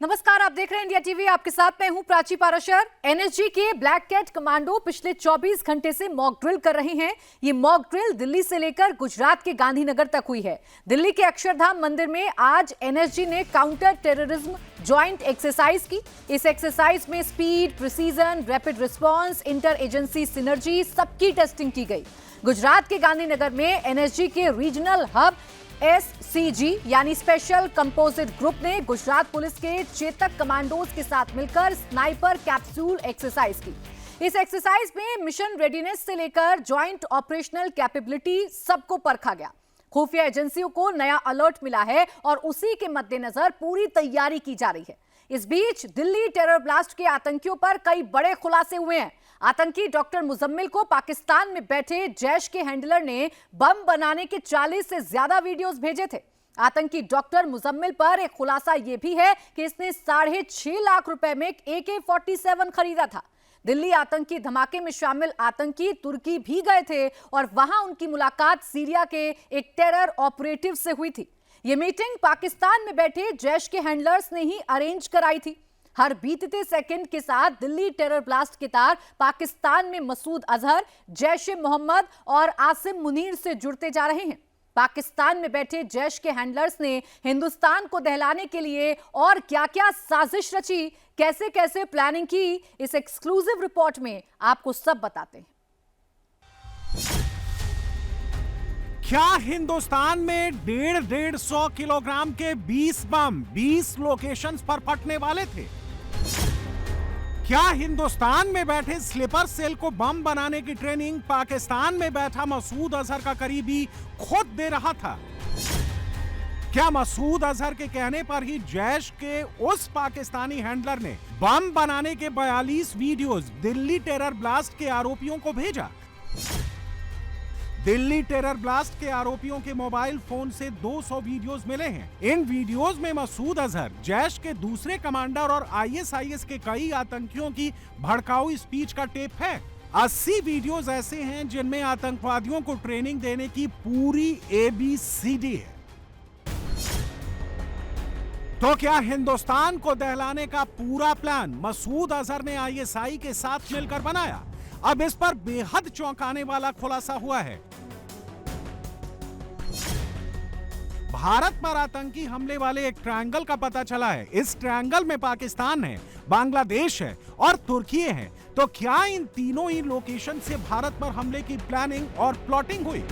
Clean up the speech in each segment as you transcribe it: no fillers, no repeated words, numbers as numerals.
नमस्कार, आप देख रहे हैं इंडिया टीवी। आपके साथ मैं हूं प्राची पाराशर। एनएसजी के ब्लैक कैट कमांडो पिछले 24 घंटे से मॉक ड्रिल कर रहे हैं। ये मॉक ड्रिल दिल्ली से लेकर गुजरात के गांधीनगर तक हुई है। दिल्ली के अक्षरधाम मंदिर में आज एनएसजी ने काउंटर टेररिज्म ज्वाइंट एक्सरसाइज की। इस एक्सरसाइज में speed, precision, rapid response, inter agency synergy सबकी टेस्टिंग की गई। गुजरात के गांधीनगर में एनएसजी के रीजनल हब SCG यानी स्पेशल कंपोजिट ग्रुप ने गुजरात पुलिस के चेतक कमांडोज के साथ मिलकर स्नाइपर कैप्सूल एक्सरसाइज की। इस एक्सरसाइज में मिशन रेडीनेस से लेकर ज्वाइंट ऑपरेशनल कैपेबिलिटी सबको परखा गया। खुफिया एजेंसियों को नया अलर्ट मिला है और उसी के मद्देनजर पूरी तैयारी की जा रही है। इस बीच दिल्ली टेरर ब्लास्ट के आतंकियों पर कई बड़े खुलासे हुए हैं। आतंकी डॉक्टर मुजम्मिल को पाकिस्तान में बैठे जैश के हैंडलर ने बम बनाने के 40 से ज्यादा वीडियोस भेजे थे। आतंकी डॉक्टर मुजम्मिल पर एक खुलासा यह भी है कि इसने 6.5 लाख रुपए में AK-47 खरीदा था। दिल्ली आतंकी धमाके में शामिल आतंकी तुर्की भी गए थे और वहां उनकी मुलाकात सीरिया के एक टेरर ऑपरेटिव से हुई थी। यह मीटिंग पाकिस्तान में बैठे जैश के हैंडलर्स ने ही अरेंज कराई थी। हर बीतते सेकंड के साथ दिल्ली टेरर ब्लास्ट के तार पाकिस्तान में मसूद अजहर, जैश-ए-मोहम्मद और आसिम मुनीर से जुड़ते जा रहे हैं। पाकिस्तान में बैठे जैश के हैंडलर्स ने हिंदुस्तान को दहलाने के लिए और क्या-क्या साजिश रची, कैसे-कैसे प्लानिंग की, इस एक्सक्लूसिव रिपोर्ट में आपको सब बताते हैं। क्या हिंदुस्तान में 150 किलोग्राम के 20 बम 20 लोकेशंस पर फटने वाले थे? क्या हिंदुस्तान में बैठे स्लीपर सेल को बम बनाने की ट्रेनिंग पाकिस्तान में बैठा मसूद अजहर का करीबी खुद दे रहा था? क्या मसूद अजहर के कहने पर ही जैश के उस पाकिस्तानी हैंडलर ने बम बनाने के 42 वीडियोस दिल्ली टेरर ब्लास्ट के आरोपियों को भेजा? दिल्ली टेरर ब्लास्ट के आरोपियों के मोबाइल फोन से 200 वीडियोस मिले हैं। इन वीडियोस में मसूद अजहर, जैश के दूसरे कमांडर और ISIS के कई आतंकियों की भड़काऊ स्पीच का टेप है। 80 वीडियोस ऐसे हैं जिनमें आतंकवादियों को ट्रेनिंग देने की पूरी ABCD है। तो क्या हिंदुस्तान को दहलाने का पूरा प्लान मसूद अजहर ने ISI के साथ मिलकर बनाया? अब इस पर बेहद चौंकाने वाला खुलासा हुआ है। भारत पर आतंकी हमले वाले एक ट्रायंगल का पता चला है। इस ट्रायंगल में पाकिस्तान है, बांग्लादेश है और तुर्की है। तो क्या इन तीनों ही लोकेशन से भारत पर हमले की प्लानिंग और प्लॉटिंग हुई?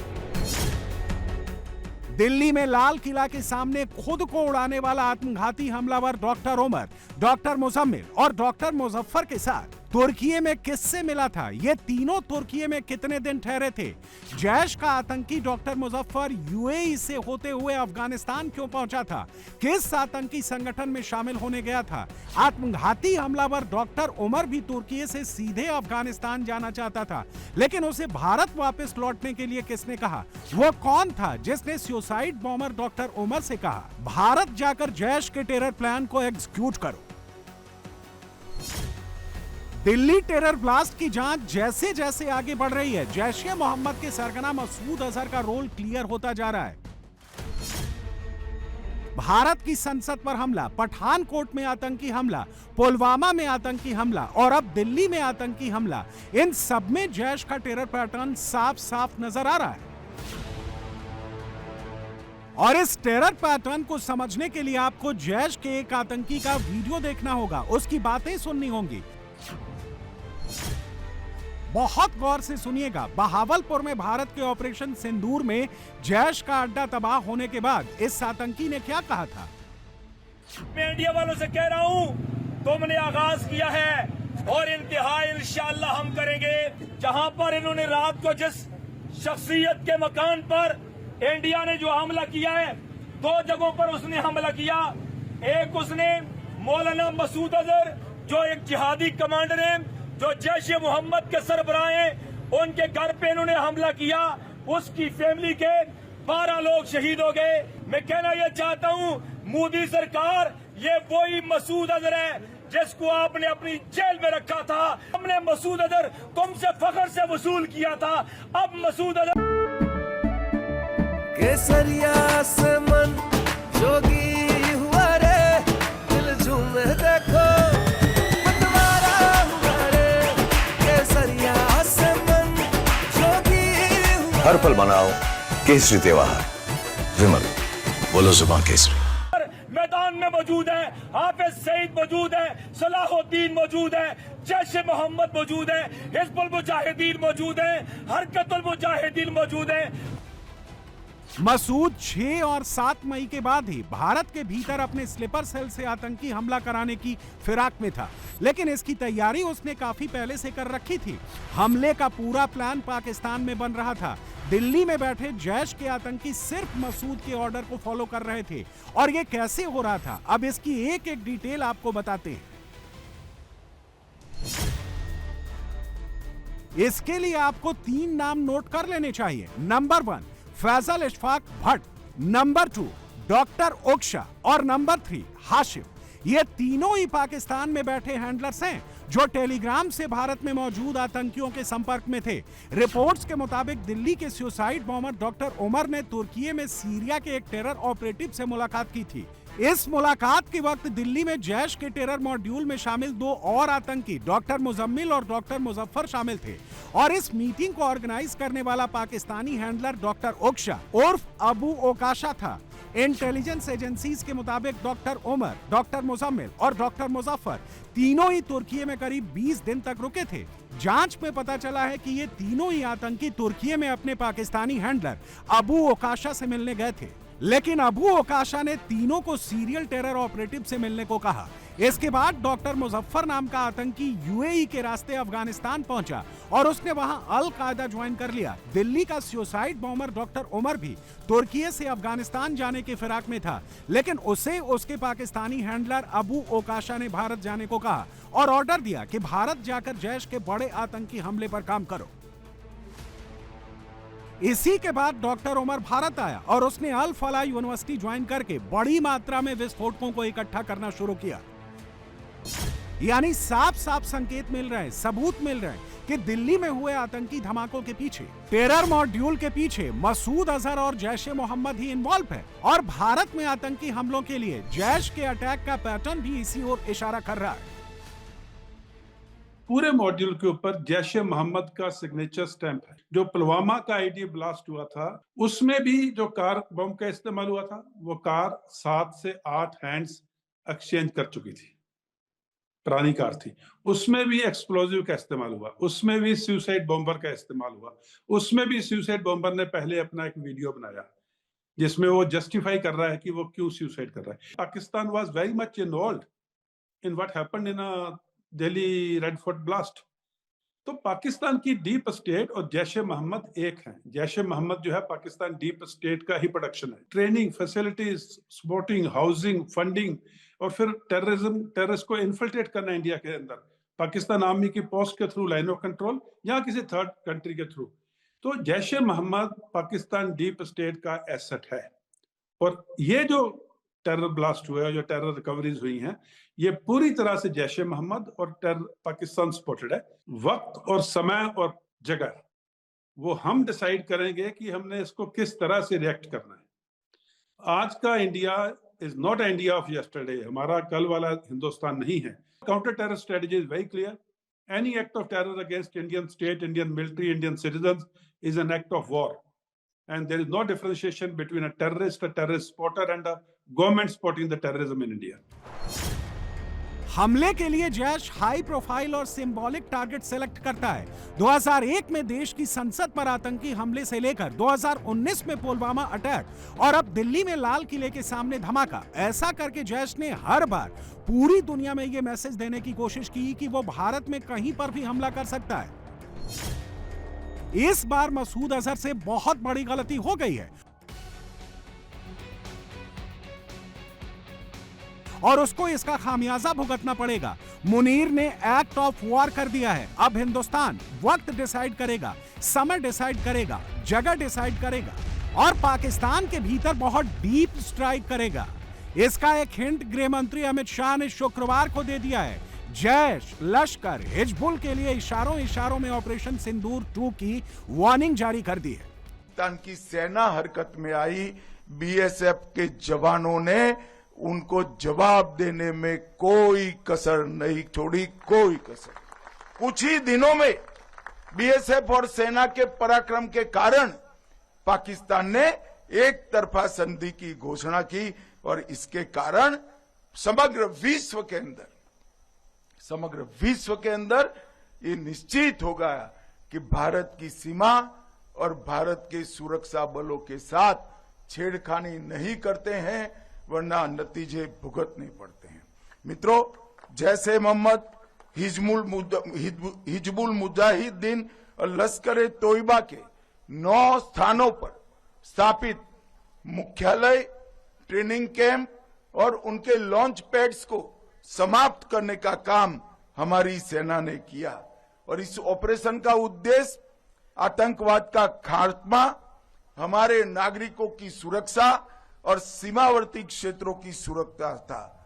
दिल्ली में लाल किला के सामने खुद को उड़ाने वाला आत्मघाती हमलावर डॉक्टर उमर, डॉक्टर मुजम्मिल और डॉक्टर मुजफ्फर के साथ तुर्की में किससे मिला था? ये तीनों तुर्की में कितने दिन ठहरे थे? जैश का आतंकी डॉक्टर मुजफ्फर UAE से होते हुए अफगानिस्तान क्यों पहुंचा था? किस आतंकी संगठन में शामिल होने गया था? आत्मघाती हमलावर डॉक्टर उमर भी तुर्की से सीधे अफगानिस्तान जाना चाहता था, लेकिन उसे भारत वापस लौटने के लिए किसने कहा? वो कौन था जिसने सुसाइड बॉम्बर डॉक्टर उमर से कहा, भारत जाकर जैश के टेरर प्लान को एग्जीक्यूट करो? दिल्ली टेरर ब्लास्ट की जांच जैसे जैसे आगे बढ़ रही है, जैश-ए-मोहम्मद के सरगना मसूद अजहर का रोल क्लियर होता जा रहा है। भारत की संसद पर हमला, पठानकोट में आतंकी हमला, पुलवामा में आतंकी हमला और अब दिल्ली में आतंकी हमला, इन सब में जैश का टेरर पैटर्न साफ साफ नजर आ रहा है। और इस टेरर पैटर्न को समझने के लिए आपको जैश के एक आतंकी का वीडियो देखना होगा, उसकी बातें सुननी होंगी। बहुत गौर से सुनिएगा। बहावलपुर में भारत के ऑपरेशन सिंदूर में जैश का अड्डा तबाह होने के बाद इस आतंकी ने क्या कहा था? मैं इंडिया वालों से कह रहा हूं, तुमने आगाज किया है और इंतहा इंशाअल्लाह हम करेंगे। जहां पर इन्होंने रात को जिस शख्सियत के मकान पर इंडिया ने जो हमला किया है, 2 जगहों पर उसने हमला किया। एक उसने मौलाना मसूद अजहर जो एक जिहादी कमांडर है, जो जैश-ए-मोहम्मद के सरबराह हैं, उनके घर पे इन्होंने हमला किया। उसकी फैमिली के 12 लोग शहीद हो गए। मैं कहना यह चाहता हूं, मोदी सरकार, ये वही मसूद अजहर है जिसको आपने अपनी जेल में रखा था। हमने मसूद अजहर तुमसे फख्र से वसूल किया था। अब मसूद अजहर केसरिया से मन जोगी हुआ रे, दिल झूमे हर पल मनाओ केसरी त्योहार। विमल, बोलो जुबान केसरी। मैदान में मौजूद है, हाफिज सईद मौजूद है, सलाहुद्दीन मौजूद है, जैश ए मोहम्मद मौजूद है, हिजबुल मुजाहिदीन मौजूद है, हरकतुल मुजाहिदीन मौजूद है। मसूद 6 और 7 मई के बाद ही भारत के भीतर अपने स्लीपर सेल से आतंकी हमला कराने की फिराक में था, लेकिन इसकी तैयारी उसने काफी पहले से कर रखी थी। हमले का पूरा प्लान पाकिस्तान में बन रहा था। दिल्ली में बैठे जैश के आतंकी सिर्फ मसूद के ऑर्डर को फॉलो कर रहे थे। और ये कैसे हो रहा था, अब इसकी एक एक डिटेल आपको बताते हैं। इसके लिए आपको 3 नाम नोट कर लेने चाहिए। Number 1 Faisal Ishfaq Bhat, number 2 doctor Oksha और नंबर 3 हाशिम। ये तीनों ही पाकिस्तान में बैठे हैंडलर्स हैं जो टेलीग्राम से भारत में मौजूद आतंकियों के संपर्क में थे। रिपोर्ट्स के मुताबिक दिल्ली के सुसाइड बॉम्बर डॉक्टर उमर ने तुर्की में सीरिया के एक टेरर ऑपरेटिव से मुलाकात की थी। इस मुलाकात के वक्त दिल्ली में जैश के टेरर मॉड्यूल में शामिल 2 और आतंकी डॉक्टर मुजम्मिल और डॉक्टर मुजफ्फर शामिल थे। और इस मीटिंग को ऑर्गेनाइज करने वाला पाकिस्तानी हैंडलर डॉक्टर ओक्शा उर्फ अबू ओकाशा था। इंटेलिजेंस एजेंसीज के मुताबिक डॉक्टर उमर, डॉक्टर मुजम्मिल और डॉक्टर मुजफ्फर तीनों ही तुर्की में करीब 20 दिन तक रुके थे। जांच में पता चला है कि ये तीनों ही आतंकी तुर्की में अपने पाकिस्तानी हैंडलर अबू ओकाशा से मिलने गए थे, लेकिन अबू ओकाशा ने तीनों को सीरियल टेरर ऑपरेटिव से मिलने को कहा। इसके बाद डॉक्टर मुजफ्फर नाम का आतंकी यूएई के रास्ते अफगानिस्तान पहुंचा और उसने वहां अल कायदा ज्वाइन कर लिया। दिल्ली का सुसाइड बॉम्बर डॉक्टर उमर भी तुर्की से अफगानिस्तान जाने की फिराक में था, लेकिन उसे उसके पाकिस्तानी हैंडलर अबू ओकाशा ने भारत जाने को कहा और ऑर्डर दिया कि भारत जाकर जैश के बड़े आतंकी हमले पर काम करो। इसी के बाद डॉक्टर उमर भारत आया और उसने अल फलाह यूनिवर्सिटी ज्वाइन करके बड़ी मात्रा में विस्फोटकों को इकट्ठा करना शुरू किया। यानी साफ साफ संकेत मिल रहे हैं, सबूत मिल रहे हैं कि दिल्ली में हुए आतंकी धमाकों के पीछे, टेरर मॉड्यूल के पीछे मसूद अजहर और जैश ए मोहम्मद ही इन्वॉल्व है। और भारत में आतंकी हमलों के लिए जैश के अटैक का पैटर्न भी इसी ओर इशारा कर रहा है। पूरे मॉड्यूल के ऊपर जैश ए मोहम्मद का सिग्नेचर स्टैंप है। जो पुलवामा का आईडी ब्लास्ट हुआ था, उसमें भी जो कार बम का इस्तेमाल हुआ था, वो कार 7 से 8 हैंड्स एक्सचेंज कर चुकी थी, पुरानी कार थी। उसमें भी एक्सप्लोजिव का इस्तेमाल हुआ, उसमें भी सुसाइड बॉम्बर का इस्तेमाल हुआ, उसमें भी सुसाइड बॉम्बर ने पहले अपना एक वीडियो बनाया जिसमें वो जस्टिफाई कर रहा है कि वो क्यों सुसाइड कर रहा है। Pakistan was very much involved in what happened in Delhi red fort blast. तो पाकिस्तान की डीप स्टेट और जैश ए मोहम्मद एक है। जैश ए मोहम्मद जो है पाकिस्तान डीप स्टेट का ही प्रोडक्शन है। Training, facilities, supporting, housing, funding और फिर टेररिस्ट को इन्फिल्ट्रेट करना इंडिया के अंदर, पाकिस्तान आर्मी की पोस्ट के थ्रू, लाइन ऑफ कंट्रोल या किसी थर्ड कंट्री के थ्रू। तो जैश ए मोहम्मद पाकिस्तान डीप स्टेट का एसेट है। और ये जो टेरर ब्लास्ट हुए और जो टेरर रिकवरीज हुई हैं, ये पूरी तरह से जैश ए मोहम्मद और टेरर पाकिस्तान सपोर्टेड है। वक्त और समय और जगह वो हम डिसाइड करेंगे कि हमने इसको किस तरह से रिएक्ट करना है। आज का India is not India of yesterday. हमारा कल वाला हिंदुस्तान नहीं है। Counter terror strategy is very clear. Any act of terror against Indian state, Indian military, Indian citizen is an act of war, and there is no differentiation between a terrorist supporter and a government supporting the terrorism in India. हमले के लिए Jaish high profile और symbolic target select करता है। 2001 में देश की संसद पर आतंकी हमले से लेकर 2019 में पुलवामा अटैक और अब दिल्ली में लाल किले के सामने धमाका, ऐसा करके जैश ने हर बार पूरी दुनिया में यह मैसेज देने की कोशिश की कि वो भारत में कहीं पर भी हमला कर सकता है। इस बार मसूद अजहर से बहुत बड़ी गलती हो गई है और उसको इसका खामियाजा भुगतना पड़ेगा। मुनीर ने एक्ट ऑफ वॉर कर दिया है। अब हिंदुस्तान वक्त डिसाइड करेगा, समय डिसाइड करेगा, जगह डिसाइड करेगा और पाकिस्तान के भीतर बहुत डीप स्ट्राइक करेगा। इसका एक हिंट गृह मंत्री अमित शाह ने शुक्रवार को दे दिया है। जैश, लश्कर, हिजबुल के लिए इशारों में ऑपरेशन सिंदूर 2 की वार्निंग जारी कर दी है। पाकिस्तान की सेना हरकत में आई, बीएसएफ के जवानों ने उनको जवाब देने में कोई कसर नहीं छोड़ी, कोई कसर। कुछ ही दिनों में बीएसएफ और सेना के पराक्रम के कारण पाकिस्तान ने एक तरफा संधि की घोषणा की और इसके कारण समग्र विश्व के अंदर ये निश्चित हो गया कि भारत की सीमा और भारत के सुरक्षा बलों के साथ छेड़खानी नहीं करते हैं, वरना नतीजे भुगतने पड़ते हैं। मित्रों, जैसे मोहम्मद, हिजबुल मुजाहिदीन और लश्कर तोयबा के 9 स्थानों पर स्थापित मुख्यालय, ट्रेनिंग कैंप और उनके लॉन्च पैड्स को समाप्त करने का काम हमारी सेना ने किया और इस ऑपरेशन का उद्देश्य आतंकवाद का खात्मा, हमारे नागरिकों की सुरक्षा और सीमावर्ती क्षेत्रों की सुरक्षा था।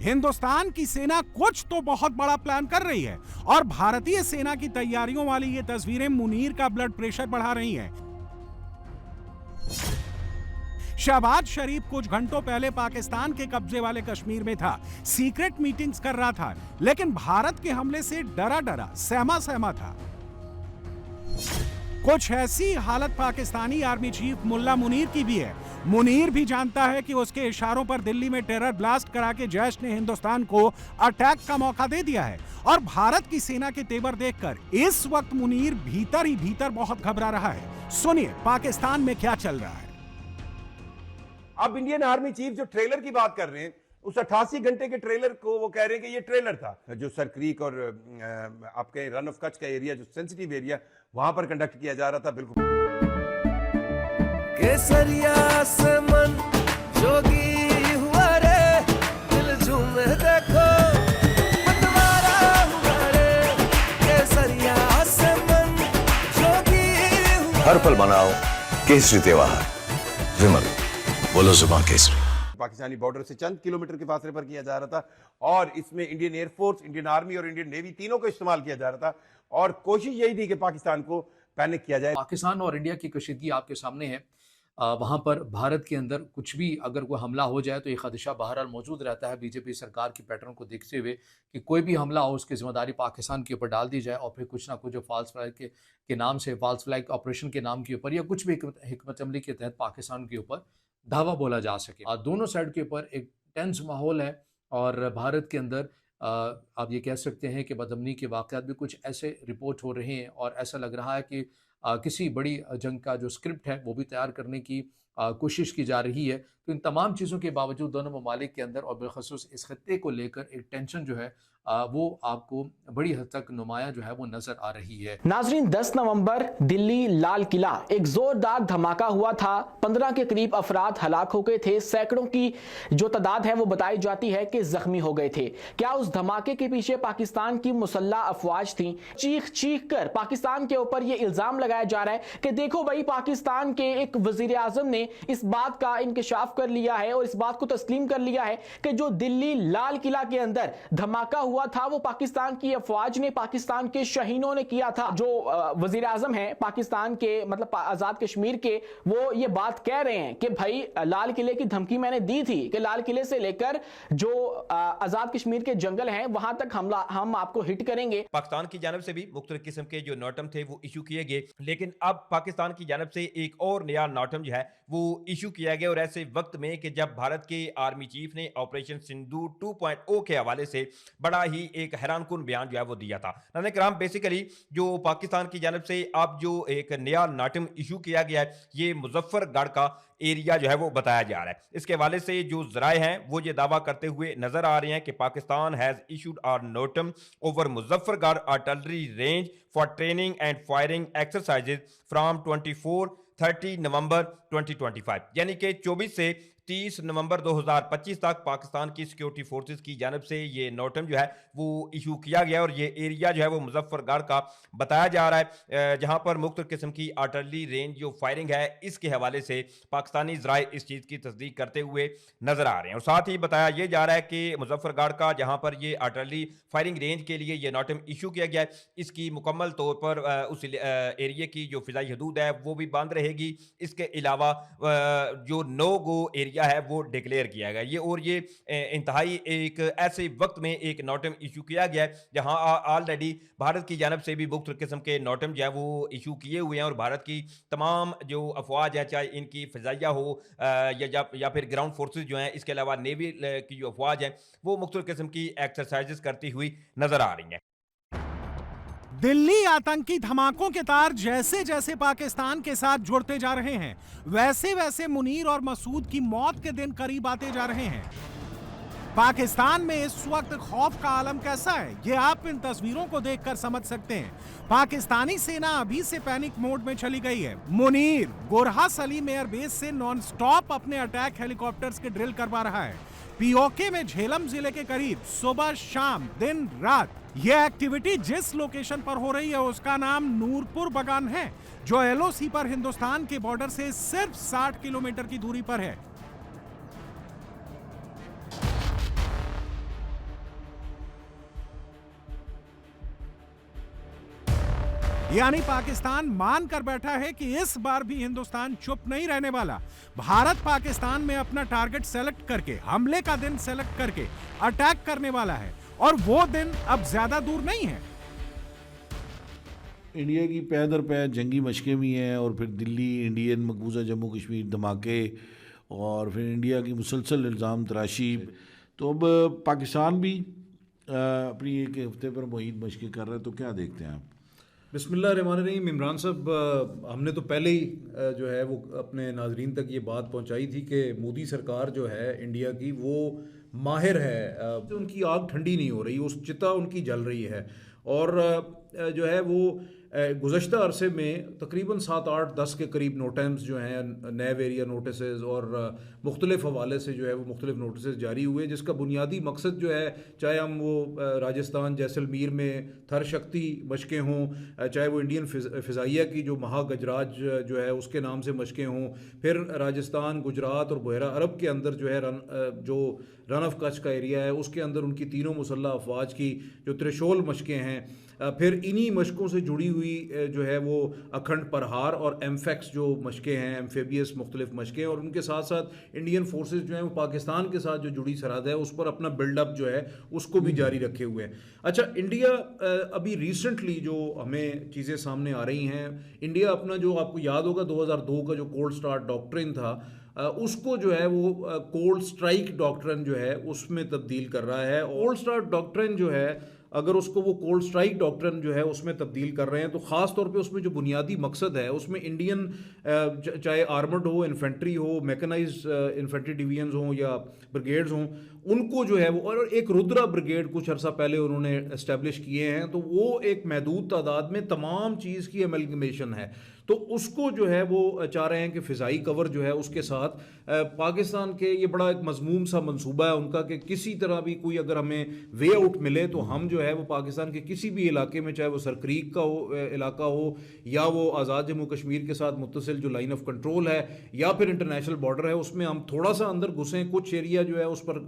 हिंदुस्तान की सेना कुछ तो बहुत बड़ा प्लान कर रही है और भारतीय सेना की तैयारियों वाली ये तस्वीरें मुनीर का ब्लड प्रेशर बढ़ा रही हैं। शहबाज शरीफ कुछ घंटों पहले पाकिस्तान के कब्जे वाले कश्मीर में था, सीक्रेट मीटिंग्स कर रहा था, लेकिन भारत के हमले से डरा सहमा था। कुछ ऐसी हालत पाकिस्तानी आर्मी चीफ मुल्ला मुनीर की भी है। मुनीर भी जानता है कि उसके इशारों पर दिल्ली में टेरर ब्लास्ट करा के जैश ने हिंदुस्तान को अटैक का मौका दे दिया है और भारत की सेना के तेवर देखकर इस वक्त मुनीर भीतर ही भीतर बहुत घबरा रहा है। सुनिए पाकिस्तान में क्या चल रहा है। अब इंडियन आर्मी चीफ जो ट्रेलर की बात कर रहे हैं, उस 88 घंटे के ट्रेलर को वो कह रहे हैं कि ये ट्रेलर था। जो सर क्रीक और आपके रन ऑफ कच्छ का एरिया, जो सेंसिटिव एरिया, वहां पर कंडक्ट किया जा रहा था। बिल्कुल केसरिया से मन जोगी हुआ रे, दिल झूमे देखो मतवारा हुआ रे, केसरिया से मन जोगी हुआ। हर पल मनाओ केसरी त्योहार, विमल बोलो जुबान केसरी। पाकिस्तानी बॉर्डर से चंद किलोमीटर के फासले पर किया जा रहा था और इसमें इंडियन एयरफोर्स, इंडियन आर्मी और इंडियन नेवी तीनों को इस्तेमाल किया जा रहा था और कोशिश यही थी कि पाकिस्तान को पैनिक किया जाए। पाकिस्तान और इंडिया की कशीदगी आपके सामने है। वहाँ पर भारत के अंदर कुछ भी अगर कोई हमला हो जाए तो ये खदशा बहरहाल मौजूद रहता है बीजेपी सरकार की पैटर्न को देखते हुए कि कोई भी हमला हो उसकी जिम्मेदारी पाकिस्तान के ऊपर डाल दी जाए और फिर कुछ ना कुछ जो फॉल्स फ्लैग के नाम से, फॉल्स फ्लैग ऑपरेशन के नाम के ऊपर या कुछ भी हिकमत अमली के तहत पाकिस्तान के ऊपर धावा बोला जा सके। दोनों साइड के ऊपर एक टेंस माहौल है और भारत के अंदर आप ये कह सकते हैं कि बदअमनी के वाक़यात भी कुछ ऐसे रिपोर्ट हो रहे हैं और ऐसा लग रहा है कि किसी बड़ी जंग का जो स्क्रिप्ट है वो भी तैयार करने की कोशिश की जा रही है। तो इन तमाम चीज़ों के बावजूद दोनों ममालिक के अंदर और बिलखसूस इस खत्ते को लेकर एक टेंशन जो है वो आपको बड़ी हद तक नुमाया जो है वो नजर आ रही है। नाजरीन, 10 नवंबर दिल्ली लाल किला एक जोरदार धमाका हुआ था। 15 के करीब अफराद हलाक हो गए थे। सैकड़ों की जो तादाद है वो बताई जाती है कि जख्मी हो गए थे। क्या उस धमाके के पीछे पाकिस्तान की मुसल्ला अफवाज थी? चीख चीख कर पाकिस्तान के ऊपर ये इल्जाम लगाया जा रहा है कि देखो भाई, पाकिस्तान के एक वजीर आजम ने इस बात का इंकशाफ कर लिया है और इस बात को तस्लीम कर लिया है कि जो दिल्ली लाल किला के अंदर धमाका हुआ था वो पाकिस्तान की अफवाज ने, पाकिस्तान के शहीनों ने किया था। जो वजीर आजम है पाकिस्तान के, मतलब आजाद कश्मीर के, वो ये बात कह रहे हैं कि भाई लाल किले की धमकी मैंने दी थी कि लाल किले से लेकर जो आजाद कश्मीर के जंगल हैं वहां तक हमला हम आपको हिट करेंगे। पाकिस्तान की जानब से भी मुख्तलिफ किस्म के जो नोटम थे वो इशू किए गए, लेकिन अब पाकिस्तान की जानब से एक और नया नोटम जो है वो इशू किया गया और ऐसे वक्त में कि जब भारत के आर्मी चीफ ने ऑपरेशन सिंदूर 2.0 के हवाले से बड़ा ही एक हैरानकुन बयान जो है वो दिया था। नाज़रीन किराम, बेसिकली जो पाकिस्तान की जानब से अब जो एक नया नाटम इशू किया गया है ये मुजफ्फरगढ़ का एरिया जो है वो बताया जा रहा है। इसके हवाले से जो जराए हैं वो ये दावा करते हुए नजर आ रहे हैं कि Pakistan has issued a notum over Muzaffargarh artillery range for training and firing exercises from 24-30 नवंबर 2025, यानी कि 24 से 30 नवंबर 2025 तक पाकिस्तान की सिक्योरिटी फोर्सेस की जानब से ये नोटम जो है वो इशू किया गया और ये एरिया जो है वो मुजफ्फरगढ़ का बताया जा रहा है, जहां पर मुख्तलिफ किस्म की आर्टिलरी रेंज जो फायरिंग है इसके हवाले से पाकिस्तानी ज़राए इस चीज़ की तस्दीक करते हुए नजर आ रहे हैं। और साथ ही बताया ये जा रहा है कि मुजफ्फरगढ़ का जहां पर ये आर्टिलरी फायरिंग रेंज के लिए ये नोटम इशू किया गया है, इसकी मुकम्मल तौर पर उस एरिया की जो फिजाई हदूद है वो भी बंद रहेगी। इसके अलावा जो नो गो एरिया एरिया है वो डिक्लेयर किया गया ये, और ये इंतहाई एक ऐसे वक्त में एक नोटम इशू किया गया है जहां ऑलरेडी भारत की जानब से भी मुख्तलिफ किस्म के नोटम जो है वो इशू किए हुए हैं, और भारत की तमाम जो अफवाज है, चाहे इनकी फ़िज़ाइया हो या फिर ग्राउंड फोर्सेज जो हैं, इसके अलावा नेवी की जो अफवाज हैं, वो मुख्तलिफ किस्म की एक्सरसाइजेस करती हुई नज़र आ रही हैं। दिल्ली आतंकी धमाकों के तार जैसे जैसे पाकिस्तान के साथ जुड़ते जा रहे हैं, वैसे वैसे मुनीर और मसूद की मौत के दिन करीब आते जा रहे हैं। पाकिस्तान में इस वक्त खौफ का आलम कैसा है, ये आप इन तस्वीरों को देखकर समझ सकते हैं। पाकिस्तानी सेना अभी से पैनिक मोड में चली गई है। मुनीर गोरहा सलीम एयरबेस से नॉन-स्टॉप अपने अटैक हेलीकॉप्टर्स के ड्रिल करवा रहा है। पीओके में झेलम जिले के करीब सुबह शाम दिन रात यह एक्टिविटी जिस लोकेशन पर हो रही है उसका नाम नूरपुर बगान है, जो एलओसी पर हिंदुस्तान के बॉर्डर से सिर्फ 60 किलोमीटर की दूरी पर है। यानी पाकिस्तान मान कर बैठा है कि इस बार भी हिंदुस्तान चुप नहीं रहने वाला। भारत पाकिस्तान में अपना टारगेट सेलेक्ट करके हमले का दिन सेलेक्ट करके अटैक करने वाला है, और वो दिन अब ज्यादा दूर नहीं है। इंडिया की पै दर पै जंगी मशकें भी हैं, और फिर दिल्ली इंडियन मकबूजा जम्मू कश्मीर धमाके, और फिर इंडिया की मुसलसल इल्ज़ाम तराशी। तो अब पाकिस्तान भी अपनी एक हफ्ते पर मुहित मशकें कर रहा है, तो क्या देखते हैं आप? बिस्मिल्लाहिर्रहमानिर्रहीम। इमरान साहब, हमने तो पहले ही जो है वो अपने नाजरीन तक ये बात पहुंचाई थी कि मोदी सरकार जो है इंडिया की वो माहिर है, तो उनकी आग ठंडी नहीं हो रही, उस चिता उनकी जल रही है। और जो है वो गुज़श्ता अरसे में तकरीबन 7, 8, 10 के करीब नोटम्स जो हैं, नए वेरिया नोटिसेस और मुख्तलिफ हवाले से जो है वो मुख्तलिफ नोटिसेस जारी हुए, जिसका बुनियादी मकसद जो है, चाहे हम वो राजस्थान जैसलमेर में थर शक्ति मशकें हों, चाहे वो इंडियन फ़िज़ाइया की जो महागजराज जो है उसके नाम से मशकें हों, फिर राजस्थान, गुजरात और बहरा अरब के अंदर जो है रन ऑफ कच्छ का एरिया है, उसके अंदर उनकी तीनों मुसल्लह अफवाज की जो त्रिशोल मशकें हैं, फिर इन्हीं मशकों से जुड़ी हुई जो है वो अखंड प्रहार और एमफेक्स जो मशकें हैं, एम्फेबियस मुख्तलिफ मशकें, और उनके साथ साथ इंडियन फोर्सेस जो हैं वो पाकिस्तान के साथ जो जुड़ी सरहद है उस पर अपना बिल्डअप जो है उसको भी जारी रखे हुए हैं। अच्छा, इंडिया अभी रिसेंटली जो हमें चीज़ें सामने आ रही हैं, इंडिया अपना जो आपको याद होगा 2002 का जो कोल्ड स्टार्ट डॉक्ट्रिन था, उसको जो है वो कोल्ड स्ट्राइक डॉक्ट्रिन जो है उसमें तब्दील कर रहा है। कोल्ड स्टार्ट डॉक्ट्रिन जो है, अगर उसको वो कोल्ड स्ट्राइक डॉक्ट्रिन जो है उसमें तब्दील कर रहे हैं, तो ख़ास तौर पे उसमें जो बुनियादी मकसद है उसमें इंडियन चाहे आर्मर्ड हो, इन्फेंट्री हो, मैकेनाइज्ड इन्फेंट्री डिवीजन्स हों या ब्रिगेड्स हों, उनको जो है वो, और एक रुद्रा ब्रिगेड कुछ अर्सा पहले उन्होंने इस्टेब्लिश किए हैं, तो वो एक महदूद तादाद में तमाम चीज़ की एमलगमेशन है। तो उसको जो है वो चाह रहे हैं कि फ़िज़ाई कवर जो है उसके साथ पाकिस्तान के, ये बड़ा एक मज़मूम सा मंसूबा है उनका कि किसी तरह भी कोई अगर हमें वे आउट मिले तो हम जो है वो पाकिस्तान के किसी भी इलाके में, चाहे वो सरक्रीक का हो इलाका हो या वो आज़ाद जम्मू कश्मीर के साथ मुत्तसिल जो लाइन ऑफ कंट्रोल है या फिर इंटरनेशनल बॉर्डर है, उसमें हम थोड़ा सा अंदर घुसें, कुछ एरिया जो है उस पर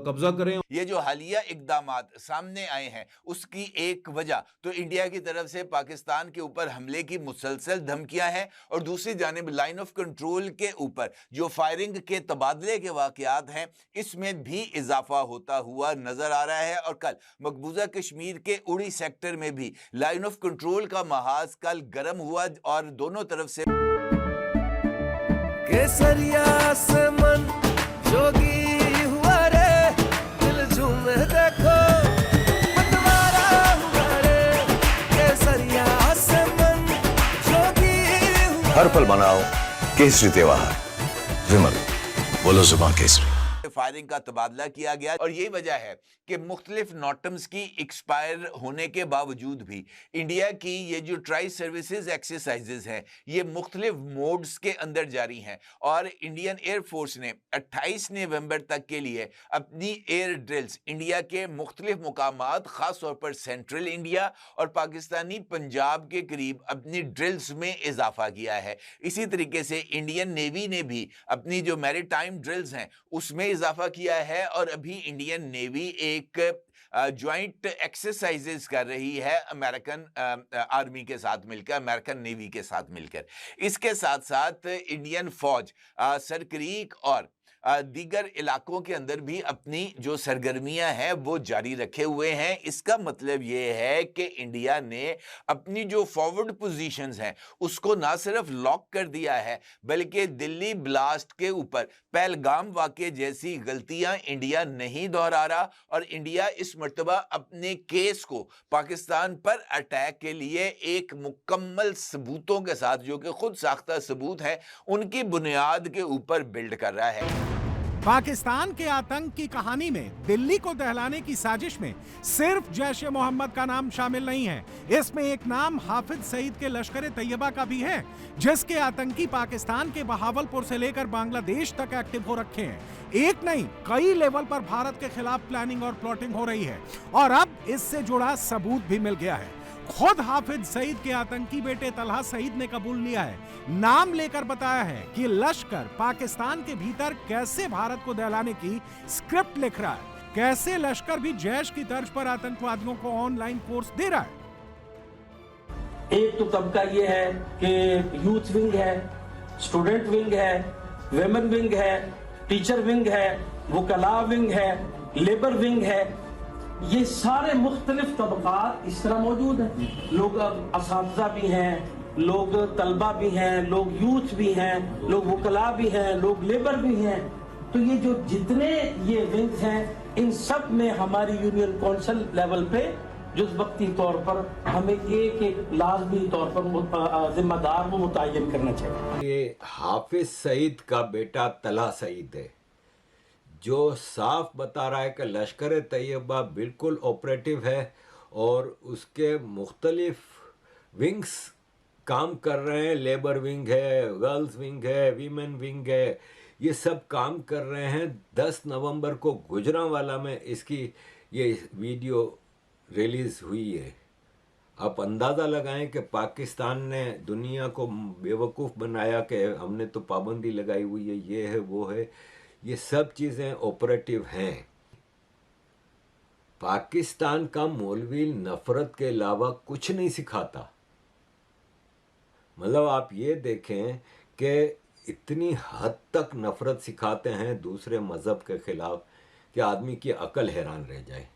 कब्जा करें। ये जो हालिया इकदामात सामने आए हैं उसकी एक वजह तो इंडिया की तरफ से पाकिस्तान के ऊपर हमले की मुसलसल धमकियां हैं, और दूसरी जानिब लाइन ऑफ कंट्रोल के ऊपर जो फायरिंग के तबादले के वाकयात हैं इसमें भी इजाफा होता हुआ नजर आ रहा है। और कल मकबूजा कश्मीर के उड़ी सेक्टर में भी लाइन ऑफ कंट्रोल का महाज कल गर्म हुआ, और दोनों तरफ से केसरिया से मन जोगी हुआ रे, दिल झूमे देखो मतवारा हुआ रे, केसरिया से मन जोगी हुआ। हर पल मनाओ केसरी त्योहार, विमल बोलो जुबान केसरी। फायरिंग का तबादला किया गया, और यही वजह है कि मुख्तलिफ नॉटम्स की एक्सपायर होने के बावजूद भी इंडिया की ये जो ट्राई सर्विसेज एक्सरसाइजेज हैं ये मुख्तलिफ मोड्स के अंदर जारी हैं, और इंडियन एयरफोर्स ने 28 नवंबर तक के लिए अपनी एयर ड्रिल्स इंडिया के मुख्तलिफ मुकामात, खास तौर पर सेंट्रल इंडिया और पाकिस्तानी पंजाब के करीब अपनी ड्रिल्स में इजाफा किया है। इसी तरीके से इंडियन नेवी ने भी अपनी जो मैरीटाइम ड्रिल्स हैं उसमें इजाफा किया है, और अभी इंडियन नेवी एक ज्वाइंट एक्सरसाइजेस कर रही है अमेरिकन आर्मी के साथ मिलकर, अमेरिकन नेवी के साथ मिलकर। इसके साथ साथ इंडियन फौज सरक्रीक और दीगर इलाकों के अंदर भी अपनी जो सरगर्मियां हैं वो जारी रखे हुए हैं। इसका मतलब ये है कि इंडिया ने अपनी जो फॉरवर्ड पोजीशंस हैं उसको ना सिर्फ लॉक कर दिया है, बल्कि दिल्ली ब्लास्ट के ऊपर पहलगाम वाक़े जैसी गलतियां इंडिया नहीं दोहरा रहा और इंडिया इस मर्तबा अपने केस को पाकिस्तान पर अटैक के लिए एक मुकम्मल सबूतों के साथ, जो कि खुद साख्ता सबूत है, उनकी बुनियाद के ऊपर बिल्ड कर रहा है। पाकिस्तान के आतंक की कहानी में दिल्ली को दहलाने की साजिश में सिर्फ जैश ए मोहम्मद का नाम शामिल नहीं है, इसमें एक नाम हाफिज सईद के लश्कर तैयबा का भी है, जिसके आतंकी पाकिस्तान के बहावलपुर से लेकर बांग्लादेश तक एक्टिव हो रखे हैं। एक नहीं, कई लेवल पर भारत के खिलाफ प्लानिंग और प्लॉटिंग हो रही है और अब इससे जुड़ा सबूत भी मिल गया है। खुद हाफिज सईद के आतंकी बेटे तलहा सईद ने कबूल लिया है, नाम लेकर बताया है कि लश्कर पाकिस्तान के भीतर कैसे भारत को दहलाने की स्क्रिप्ट लिख रहा है, कैसे लश्कर भी जैश की तर्ज पर आतंकवादियों को ऑनलाइन कोर्स दे रहा है। एक तो तबका ये है कि यूथ विंग है, स्टूडेंट विंग है, वेमेन विंग है, टीचर विंग है, वकला विंग है, लेबर विंग है, ये सारे मुख्तलिफ तबकात इस तरह मौजूद हैं। लोग असातिज़ा भी हैं, लोग तलबा भी हैं, लोग यूथ भी हैं, लोग वकला भी हैं, लोग लेबर भी हैं। तो ये जो जितने ये विंग्स हैं, इन सब में हमारी यूनियन काउंसिल लेवल पे जुज़वक्ती तौर पर हमें एक लाजमी तौर पर जिम्मेदार वो मुतय्यन करना चाहिए। ये हाफिज सईद का बेटा तलहा सईद है, जो साफ बता रहा है कि लश्कर तैयबा बिल्कुल ऑपरेटिव है और उसके मुख्तलिफ विंग्स काम कर रहे हैं। लेबर विंग है, गर्ल्स विंग है, वीमेन विंग है, ये सब काम कर रहे हैं। 10 नवंबर को गुजरांवाला में इसकी ये वीडियो रिलीज़ हुई है। आप अंदाज़ा लगाएं कि पाकिस्तान ने दुनिया को बेवकूफ़ बनाया कि हमने तो पाबंदी लगाई हुई है, ये है वो है। ये सब चीज़ें ऑपरेटिव हैं। पाकिस्तान का मौलवी नफरत के अलावा कुछ नहीं सिखाता। मतलब आप ये देखें कि इतनी हद तक नफरत सिखाते हैं दूसरे मज़हब के ख़िलाफ़ कि आदमी की अकल हैरान रह जाए।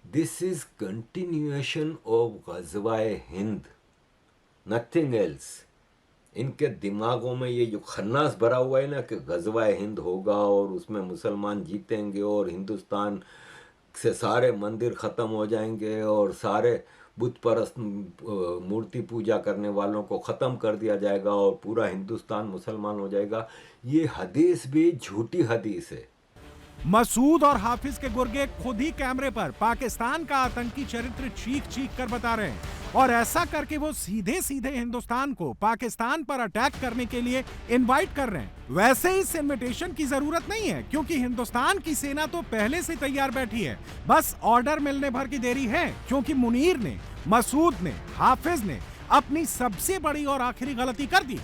दिस इज़ कंटिन्यूएशन ऑफ ग़ज़वा-ए हिंद, नथिंग एल्स। इनके दिमागों में ये जो खन्नास भरा हुआ है ना कि ग़ज़वा-ए हिंद होगा और उसमें मुसलमान जीतेंगे और हिंदुस्तान से सारे मंदिर ख़त्म हो जाएंगे और सारे बुत परस्त मूर्ति पूजा करने वालों को ख़त्म कर दिया जाएगा और पूरा हिंदुस्तान मुसलमान हो जाएगा। ये हदीस भी झूठी हदीस है। मसूद और हाफिज के गुर्गे खुद ही कैमरे पर पाकिस्तान का आतंकी चरित्र चीख चीख कर बता रहे हैं और ऐसा करके वो सीधे सीधे हिंदुस्तान को पाकिस्तान पर अटैक करने के लिए इनवाइट कर रहे हैं। वैसे इस इनविटेशन की जरूरत नहीं है, क्योंकि हिंदुस्तान की सेना तो पहले से तैयार बैठी है। बस ऑर्डर मिलने भर की देरी है, क्योंकि मुनीर ने, मसूद ने, हाफिज ने अपनी सबसे बड़ी और आखिरी गलती कर दी।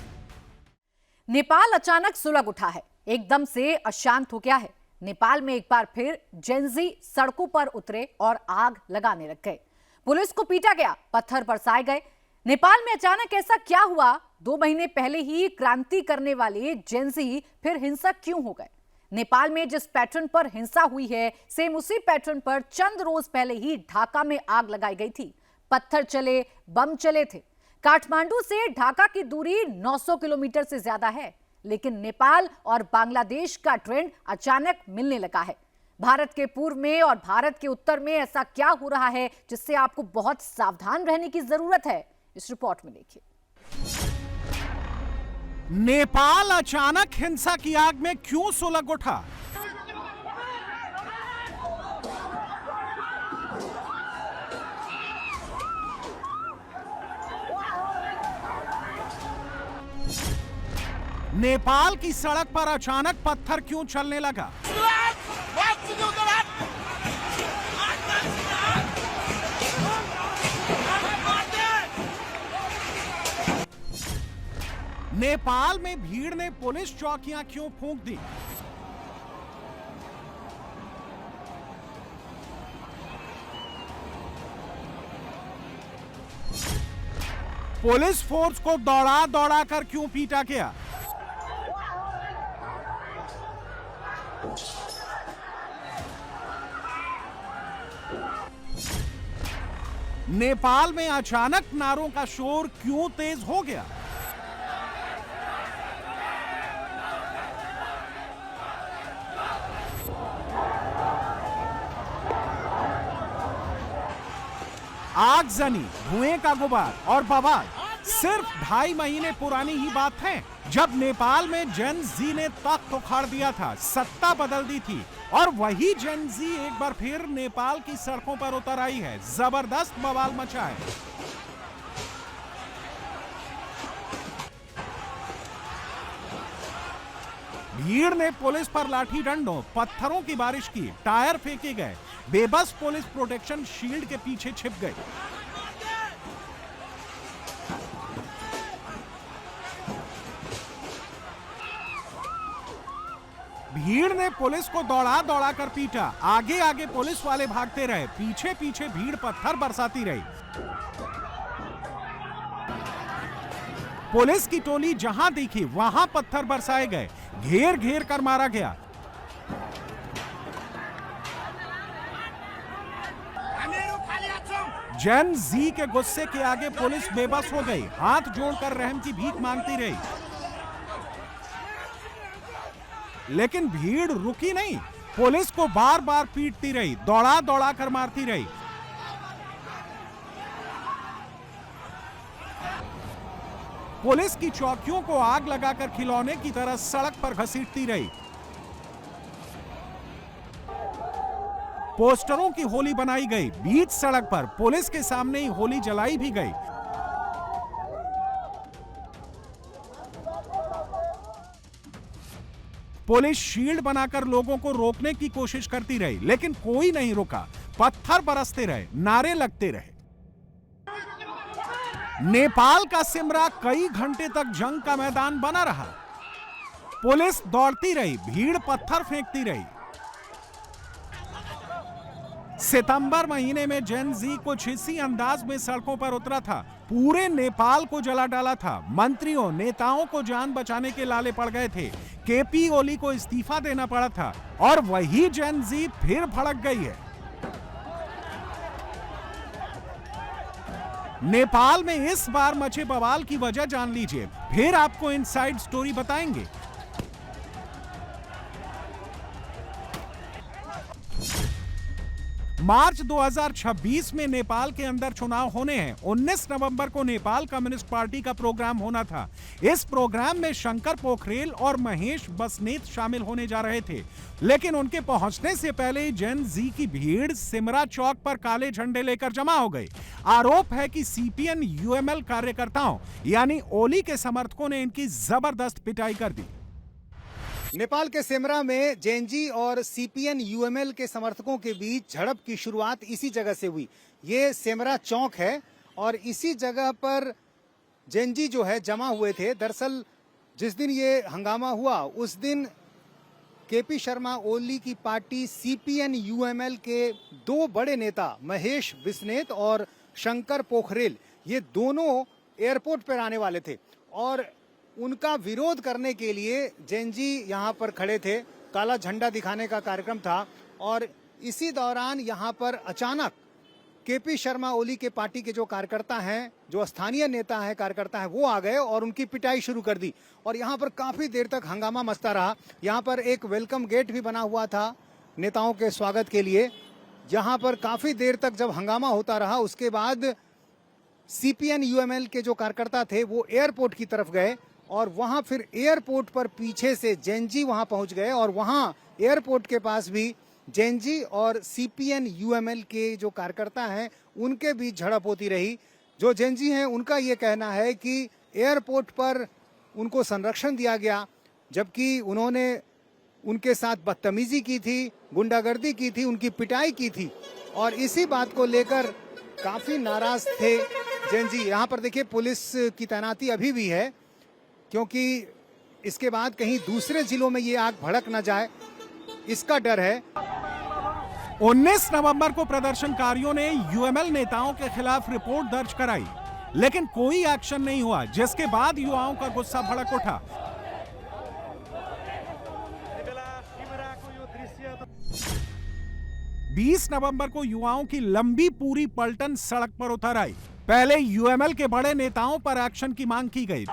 नेपाल अचानक सुलग उठा है, एकदम से अशांत हो गया है। नेपाल में एक बार फिर जेंजी सड़कों पर उतरे और आग लगाने लग गए। पुलिस को पीटा गया, पत्थर बरसाए गए। नेपाल में अचानक ऐसा क्या हुआ? 2 महीने पहले ही क्रांति करने वाले जेंजी फिर हिंसक क्यों हो गए? नेपाल में जिस पैटर्न पर हिंसा हुई है, सेम उसी पैटर्न पर चंद रोज पहले ही ढाका में आग लगाई गई थी। पत्थर चले, बम चले थे। काठमांडू से ढाका की दूरी 900 किलोमीटर से ज्यादा है, लेकिन नेपाल और बांग्लादेश का ट्रेंड अचानक मिलने लगा है। भारत के पूर्व में और भारत के उत्तर में ऐसा क्या हो रहा है जिससे आपको बहुत सावधान रहने की जरूरत है? इस रिपोर्ट में देखिए। नेपाल अचानक हिंसा की आग में क्यों सुलग उठा? नेपाल की सड़क पर अचानक पत्थर क्यों चलने लगा? नेपाल में भीड़ ने पुलिस चौकियां क्यों फूंक दी? पुलिस फोर्स को दौड़ा दौड़ा कर क्यों पीटा गया? नेपाल में अचानक नारों का शोर क्यों तेज हो गया? आगजनी, धुएं का गुबार और बवाल सिर्फ 2.5 महीने पुरानी ही बात है, जब नेपाल में जेन जी ने तख्त उखाड़ दिया था, सत्ता बदल दी थी और वही जेन जी एक बार फिर नेपाल की सड़कों पर उतर आई है, जबरदस्त बवाल मचा है। भीड़ ने पुलिस पर लाठी डंडों, पत्थरों की बारिश की, टायर फेंके गए, बेबस पुलिस प्रोटेक्शन शील्ड के पीछे छिप गई। भीड़ ने पुलिस को दौड़ा दौड़ा कर पीटा, आगे आगे पुलिस वाले भागते रहे, पीछे पीछे भीड़ पत्थर बरसाती रही। पुलिस की टोली जहां दिखी वहां पत्थर बरसाए गए, घेर घेर कर मारा गया। जेन जी के गुस्से के आगे पुलिस बेबस हो गई, हाथ जोड़कर रहम की भीख मांगती रही, लेकिन भीड़ रुकी नहीं, पुलिस को बार बार पीटती रही, दौड़ा दौड़ा कर मारती रही। पुलिस की चौकियों को आग लगाकर खिलौने की तरह सड़क पर घसीटती रही। पोस्टरों की होली बनाई गई, बीच सड़क पर पुलिस के सामने ही होली जलाई भी गई। पुलिस शील्ड बनाकर लोगों को रोकने की कोशिश करती रही, लेकिन कोई नहीं रुका, पत्थर बरसते रहे, नारे लगते रहे। नेपाल का सिमरा कई घंटे तक जंग का मैदान बना रहा। पुलिस दौड़ती रही, भीड़ पत्थर फेंकती रही। सितंबर महीने में जेन जी कुछ इसी अंदाज में सड़कों पर उतरा था, पूरे नेपाल को जला डाला था। मंत्रियों, नेताओं को जान बचाने के लाले पड़ गए थे, केपी ओली को इस्तीफा देना पड़ा था, और वही जेन जी फिर भड़क गई है। नेपाल में इस बार मचे बवाल की वजह जान लीजिए, फिर आपको इनसाइड स्टोरी बताएंगे। मार्च 2026 में नेपाल के अंदर चुनाव होने हैं। 19 नवंबर को नेपाल कम्युनिस्ट पार्टी का प्रोग्राम होना था। इस प्रोग्राम में शंकर पोखरेल और महेश बस्नेत शामिल होने जा रहे थे, लेकिन उनके पहुंचने से पहले ही जेन जी की भीड़ सिमरा चौक पर काले झंडे लेकर जमा हो गई। आरोप है कि सीपीएन यूएमएल कार्यकर्ताओं यानी ओली के समर्थकों ने इनकी जबरदस्त पिटाई कर दी। नेपाल के सिमरा में जेनजी और सीपीएन यूएमएल के समर्थकों के बीच झड़प की शुरुआत इसी जगह से हुई। ये सिमरा चौक है और इसी जगह पर जेनजी जो है जमा हुए थे। दरअसल जिस दिन ये हंगामा हुआ उस दिन केपी शर्मा ओली की पार्टी सीपीएन यूएमएल के दो बड़े नेता महेश बिस्नेत और शंकर पोखरेल, ये दोनों एयरपोर्ट पर आने वाले थे और उनका विरोध करने के लिए जेनजी यहाँ पर खड़े थे। काला झंडा दिखाने का कार्यक्रम था और इसी दौरान यहाँ पर अचानक केपी शर्मा ओली के पार्टी के जो कार्यकर्ता हैं, जो स्थानीय नेता हैं, कार्यकर्ता हैं, वो आ गए और उनकी पिटाई शुरू कर दी और यहाँ पर काफी देर तक हंगामा मचता रहा। यहाँ पर एक वेलकम गेट भी बना हुआ था नेताओं के स्वागत के लिए। यहाँ पर काफी देर तक जब हंगामा होता रहा, उसके बाद सीपीएन यूएमएल के जो कार्यकर्ता थे वो एयरपोर्ट की तरफ गए और वहां फिर एयरपोर्ट पर पीछे से जेनजी वहां पहुंच गए और वहां एयरपोर्ट के पास भी जेनजी और सीपीएन यूएमएल के जो कार्यकर्ता हैं उनके बीच झड़प होती रही। जो जेनजी हैं उनका ये कहना है कि एयरपोर्ट पर उनको संरक्षण दिया गया, जबकि उन्होंने उनके साथ बदतमीजी की थी, गुंडागर्दी की थी, उनकी पिटाई की थी और इसी बात को लेकर काफी नाराज थे जेनजी। यहाँ पर देखिए पुलिस की तैनाती अभी भी है, क्योंकि इसके बाद कहीं दूसरे जिलों में ये आग भड़क न जाए, इसका डर है। 19 नवंबर को प्रदर्शनकारियों ने यूएमएल नेताओं के खिलाफ रिपोर्ट दर्ज कराई, लेकिन कोई एक्शन नहीं हुआ, जिसके बाद युवाओं का गुस्सा भड़क उठा। 20 नवंबर को युवाओं की लंबी पूरी पलटन सड़क पर उतर आई। पहले यूएमएल के बड़े नेताओं पर एक्शन की मांग की गई।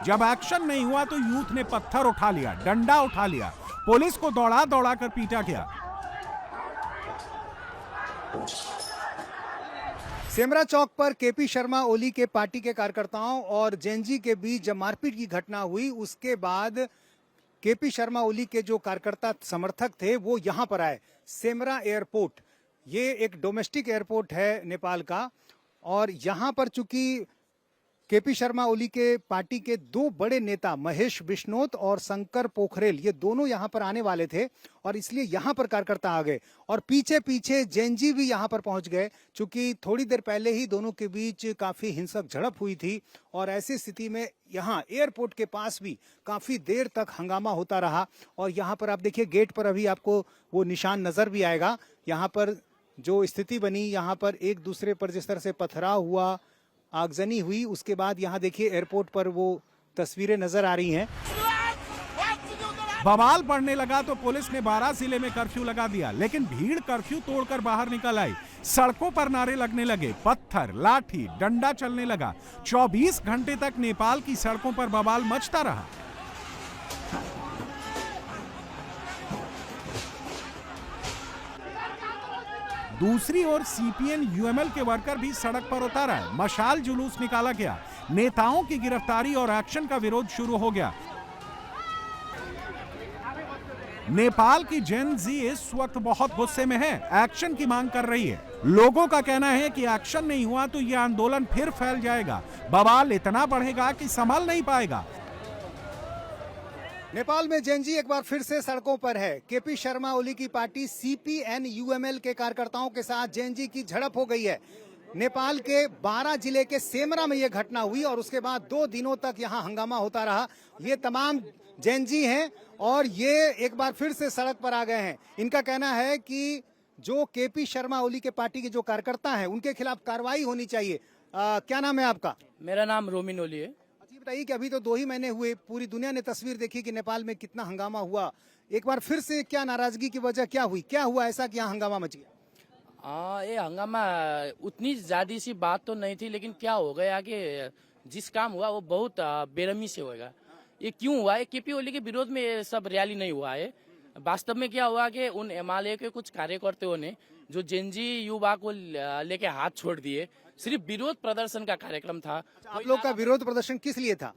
जब एक्शन नहीं हुआ तो यूथ ने पत्थर उठा लिया, डंडा उठा लिया, पुलिस को दौड़ा दौड़ा कर पीटा गया। सेमरा चौक पर केपी शर्मा ओली के पार्टी के कार्यकर्ताओं और जेएनजी के बीच जब मारपीट की घटना हुई, उसके बाद केपी शर्मा ओली के जो कार्यकर्ता समर्थक थे वो यहां पर आए। सेमरा एयरपोर्ट, ये एक डोमेस्टिक एयरपोर्ट है नेपाल का, और यहां पर चूंकि केपी शर्मा ओली के पार्टी के दो बड़े नेता महेश बिश्नोत और शंकर पोखरेल, ये दोनों यहां पर आने वाले थे और इसलिए यहां पर कार्यकर्ता आ गए और पीछे पीछे जेएनजी भी यहां पर पहुंच गए। चूंकि थोड़ी देर पहले ही दोनों के बीच काफी हिंसक झड़प हुई थी और ऐसी स्थिति में यहां एयरपोर्ट के पास भी काफी देर तक हंगामा होता रहा। और यहां पर आप देखिए गेट पर अभी आपको वो निशान नजर भी आएगा। यहाँ पर जो स्थिति बनी, यहाँ पर एक दूसरे पर जिस तरह से पथराव हुआ, आगजनी हुई, उसके बाद यहाँ देखिए एयरपोर्ट पर वो तस्वीरें नजर आ रही हैं। बवाल बढ़ने लगा तो पुलिस ने 12 जिले में कर्फ्यू लगा दिया, लेकिन भीड़ कर्फ्यू तोड़कर बाहर निकल आई। सड़कों पर नारे लगने लगे, पत्थर, लाठी, डंडा चलने लगा। 24 घंटे तक नेपाल की सड़कों पर बवाल मचता रहा। दूसरी ओर सीपीएन यूएमएल के वर्कर भी सड़क पर उतर आए। मशाल जुलूस निकाला गया। नेताओं की गिरफ्तारी और एक्शन का विरोध शुरू हो गया। नेपाल की जेन जी इस वक्त बहुत गुस्से में है, एक्शन की मांग कर रही है। लोगों का कहना है कि एक्शन नहीं हुआ तो यह आंदोलन फिर फैल जाएगा। बवाल इतना बढ़ेगा कि संभल नहीं पाएगा। नेपाल में जेएनजी एक बार फिर से सड़कों पर है। केपी शर्मा ओली की पार्टी सीपीएन यूएमएल के कार्यकर्ताओं के साथ जेएनजी की झड़प हो गई है। नेपाल के 12 जिले के सेमरा में यह घटना हुई और उसके बाद 2 दिनों तक यहां हंगामा होता रहा। ये तमाम जेएनजी हैं और ये एक बार फिर से सड़क पर आ गए हैं। इनका कहना है कि जो केपी शर्मा ओली के पार्टी के जो कार्यकर्ता हैं उनके खिलाफ कार्रवाई होनी चाहिए। क्या नाम है आपका? मेरा नाम रोमिन ओली है। बताइए कि अभी तो 2 ही महीने हुए, पूरी दुनिया ने तस्वीर देखी कि नेपाल में कितना हंगामा हुआ। एक बार फिर से क्या नाराजगी की वजह क्या हुई, क्या हुआ ऐसा कि यहाँ हंगामा मच गया? ये हंगामा उतनी ज्यादा सी बात तो नहीं थी, लेकिन क्या हो गया कि जिस काम हुआ वो बहुत बेरहमी से होगा। ये क्यों हुआ है? केपी ओली के विरोध में ये सब रैली नहीं हुआ है। वास्तव में क्या हुआ कि उन एमएलए के कुछ कार्यकर्ताओं ने जो जेएनजी युवा को लेके हाथ छोड़ दिए। सिर्फ विरोध प्रदर्शन का कार्यक्रम था। आप लोग का विरोध प्रदर्शन किस लिए था?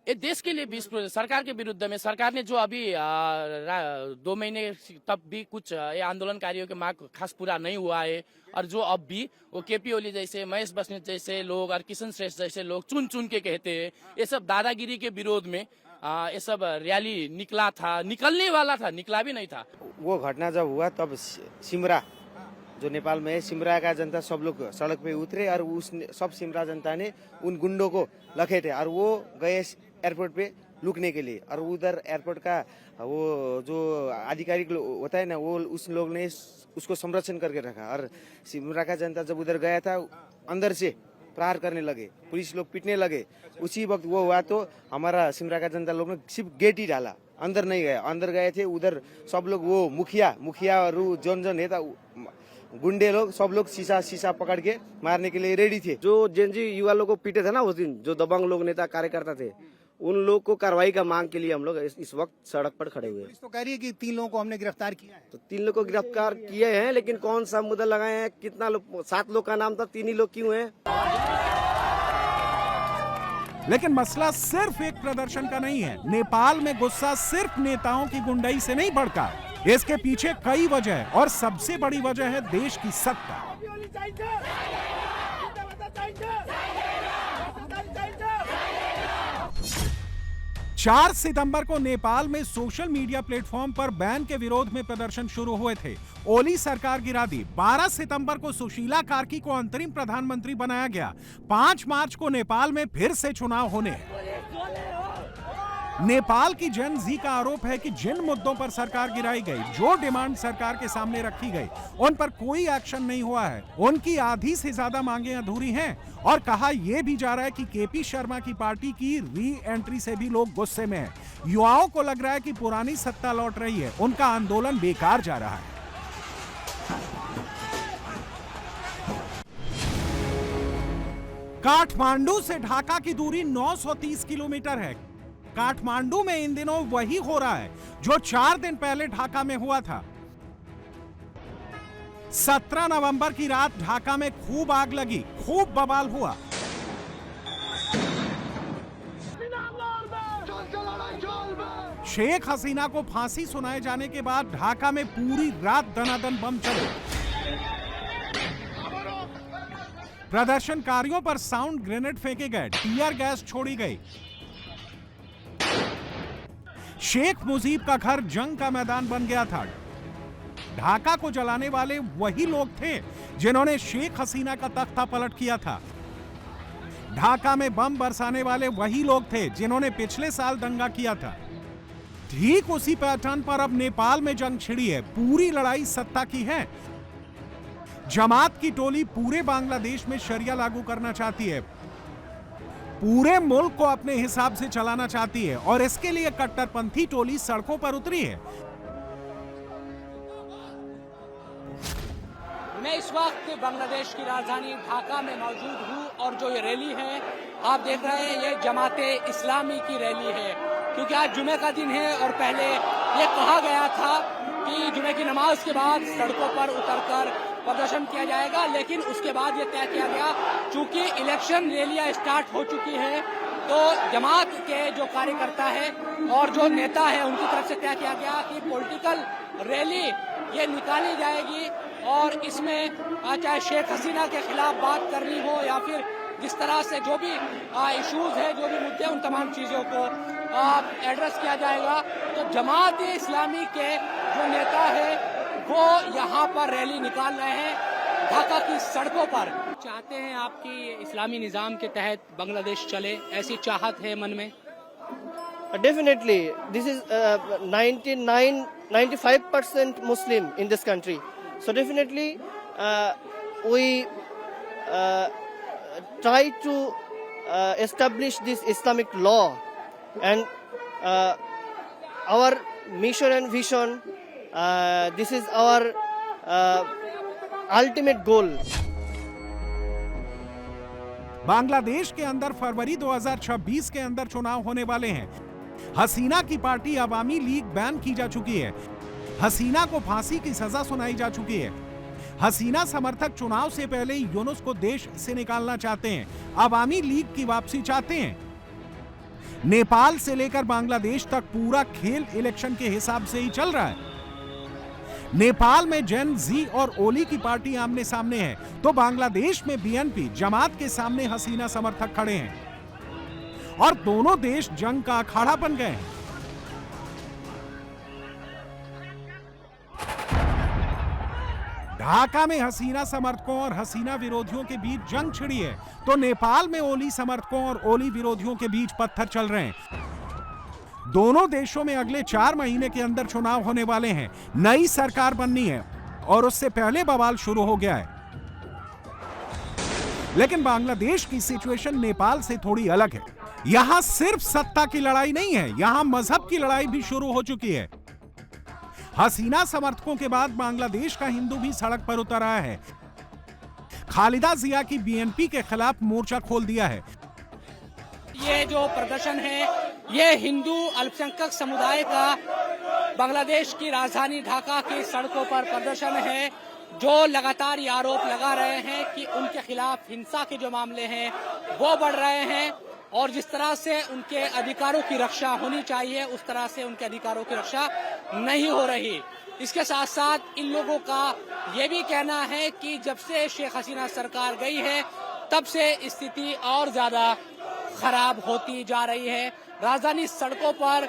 ये देश के लिए भी, सरकार के विरुद्ध में। सरकार ने जो अभी 2 महीने तब भी कुछ ये आंदोलनकारियों के मांग खास पूरा नहीं हुआ है और जो अब भी वो केपी ओली जैसे, महेश बस्नेत जैसे लोग और किशन श्रेष्ठ जैसे लोग चुन चुन के कहते हैं, ये सब दादागिरी के विरोध में ये सब रैली निकला था, निकलने वाला था, निकला भी नहीं था। वो घटना जब हुआ तब सिमरा जो नेपाल में है, सिमरा का जनता सब लोग सड़क पे उतरे और उस सब सिमरा जनता ने उन गुंडों को लखेटे और वो गए एयरपोर्ट पे लुकने के लिए। और उधर एयरपोर्ट का वो जो आधिकारिक होता है ना, वो उस लोग ने उसको संरक्षण करके रखा। और सिमरा का जनता जब उधर गया था, अंदर से प्रहार करने लगे, पुलिस लोग पीटने लगे। उसी वक्त वो हुआ तो हमारा सिमरा का जनता लोग ने सिर्फ गेट ही डाला, अंदर नहीं गया। अंदर गए थे उधर सब लोग, वो मुखिया और जन नेता गुंडे लोग सब लोग शीशा पकड़ के मारने के लिए रेडी थे। जो जेएनजी युवा लोग को पीटे थे ना उस दिन, जो दबंग लोग नेता कार्यकर्ता थे, उन लोग को कार्रवाई का मांग के लिए हम लोग इस वक्त सड़क पर खड़े हुए हैं। तो कह रही है कि 3 लोगों को हमने गिरफ्तार किया है। तो 3 लोग को गिरफ्तार किए हैं, लेकिन कौन सा मुद्दा लगाए हैं, कितना लोग, 7 लोग का नाम था, 3 ही लोग क्यों हैं? लेकिन मसला सिर्फ एक प्रदर्शन का नहीं है। नेपाल में गुस्सा सिर्फ नेताओं की गुंडाई से नहीं बढ़ता, इसके पीछे कई वजह है और सबसे बड़ी वजह है देश की सत्ता। 4 सितंबर को नेपाल में सोशल मीडिया प्लेटफॉर्म पर बैन के विरोध में प्रदर्शन शुरू हुए थे। ओली सरकार गिरा दी। 12 सितंबर को सुशीला कार्की को अंतरिम प्रधानमंत्री बनाया गया। 5 मार्च को नेपाल में फिर से चुनाव होने हैं। नेपाल की जेन जी का आरोप है कि जिन मुद्दों पर सरकार गिराई गई, जो डिमांड सरकार के सामने रखी गई, उन पर कोई एक्शन नहीं हुआ है। उनकी आधी से ज्यादा मांगे अधूरी हैं और कहा यह भी जा रहा है कि केपी शर्मा की पार्टी की री एंट्री से भी लोग गुस्से में हैं। युवाओं को लग रहा है कि पुरानी सत्ता लौट रही है, उनका आंदोलन बेकार जा रहा है। काठमांडू से ढाका की दूरी 930 किलोमीटर है। काठमांडू में इन दिनों वही हो रहा है जो 4 दिन पहले ढाका में हुआ था। 17 नवंबर की रात ढाका में खूब आग लगी, खूब बवाल हुआ। शेख हसीना को फांसी सुनाए जाने के बाद ढाका में पूरी रात दनादन बम चले। प्रदर्शनकारियों पर साउंड ग्रेनेड फेंके गए, टीयर गैस छोड़ी गई। शेख मुजीब का घर जंग का मैदान बन गया था। ढाका को जलाने वाले वही लोग थे जिन्होंने शेख हसीना का तख्ता पलट किया था। ढाका में बम बरसाने वाले वही लोग थे जिन्होंने पिछले साल दंगा किया था। ठीक उसी पैटर्न पर अब नेपाल में जंग छिड़ी है। पूरी लड़ाई सत्ता की है। जमात की टोली पूरे बांग्लादेश में शरिया लागू करना चाहती है, पूरे मुल्क को अपने हिसाब से चलाना चाहती है और इसके लिए कट्टरपंथी टोली सड़कों पर उतरी है। मैं इस वक्त बांग्लादेश की राजधानी ढाका में मौजूद हूँ और जो ये रैली है आप देख रहे हैं, ये जमाते इस्लामी की रैली है, क्योंकि आज जुमे का दिन है और पहले ये कहा गया था कि जुमे की नमाज के बाद सड़कों पर उतरकर प्रदर्शन किया जाएगा, लेकिन उसके बाद ये तय किया गया चूंकि इलेक्शन रैलियां स्टार्ट हो चुकी है तो जमात के जो कार्यकर्ता है और जो नेता है उनकी तरफ से तय किया गया कि पॉलिटिकल रैली ये निकाली जाएगी और इसमें चाहे शेख हसीना के खिलाफ बात करनी हो या फिर जिस तरह से जो भी इश्यूज है, जो भी मुद्दे, उन तमाम चीजों को एड्रेस किया जाएगा। तो जमात इस्लामी के जो नेता है वो यहाँ पर रैली निकाल रहे हैं ढाका की सड़कों पर। चाहते हैं आपकी इस्लामी निज़ाम के तहत बांग्लादेश चले, ऐसी चाहत है मन में? Definitely, this is 95% Muslim in this country. So definitely, we try to establish this Islamic law, and our mission and vision. This is our ultimate goal. Bangladesh के अंदर फरवरी 2026 के अंदर चुनाव होने वाले हैं। हसीना की पार्टी अवामी लीग बैन की जा चुकी है। हसीना को फांसी की सजा सुनाई जा चुकी है। हसीना समर्थक चुनाव से पहले यूनुस को देश से निकालना चाहते हैं। अवामी लीग की वापसी चाहते हैं। नेपाल से लेकर बांग्लादेश तक पूरा खेल इलेक्शन के हिसाब से ही चल रहा है। नेपाल में जेन जी और ओली की पार्टी आमने सामने है, तो बांग्लादेश में बीएनपी जमात के सामने हसीना समर्थक खड़े हैं और दोनों देश जंग का अखाड़ा बन गए हैं। ढाका में हसीना समर्थकों और हसीना विरोधियों के बीच जंग छिड़ी है, तो नेपाल में ओली समर्थकों और ओली विरोधियों के बीच पत्थर चल रहे हैं। दोनों देशों में अगले 4 महीने के अंदर चुनाव होने वाले हैं। नई सरकार बननी है और उससे पहले बवाल शुरू हो गया है। लेकिन बांग्लादेश की सिचुएशन नेपाल से थोड़ी अलग है। यहां सिर्फ सत्ता की लड़ाई नहीं है, यहां मजहब की लड़ाई भी शुरू हो चुकी है। हसीना समर्थकों के बाद बांग्लादेश का हिंदू भी सड़क पर उतर आया है। खालिदा जिया की बीएनपी के खिलाफ मोर्चा खोल दिया है। ये जो प्रदर्शन है ये हिंदू अल्पसंख्यक समुदाय का बांग्लादेश की राजधानी ढाका की सड़कों पर प्रदर्शन है, जो लगातार ये आरोप लगा रहे हैं कि उनके खिलाफ हिंसा के जो मामले हैं वो बढ़ रहे हैं और जिस तरह से उनके अधिकारों की रक्षा होनी चाहिए उस तरह से उनके अधिकारों की रक्षा नहीं हो रही। इसके साथ साथ इन लोगों का ये भी कहना है कि जब से शेख हसीना सरकार गई है तब से स्थिति और ज्यादा खराब होती जा रही है। राजधानी सड़कों पर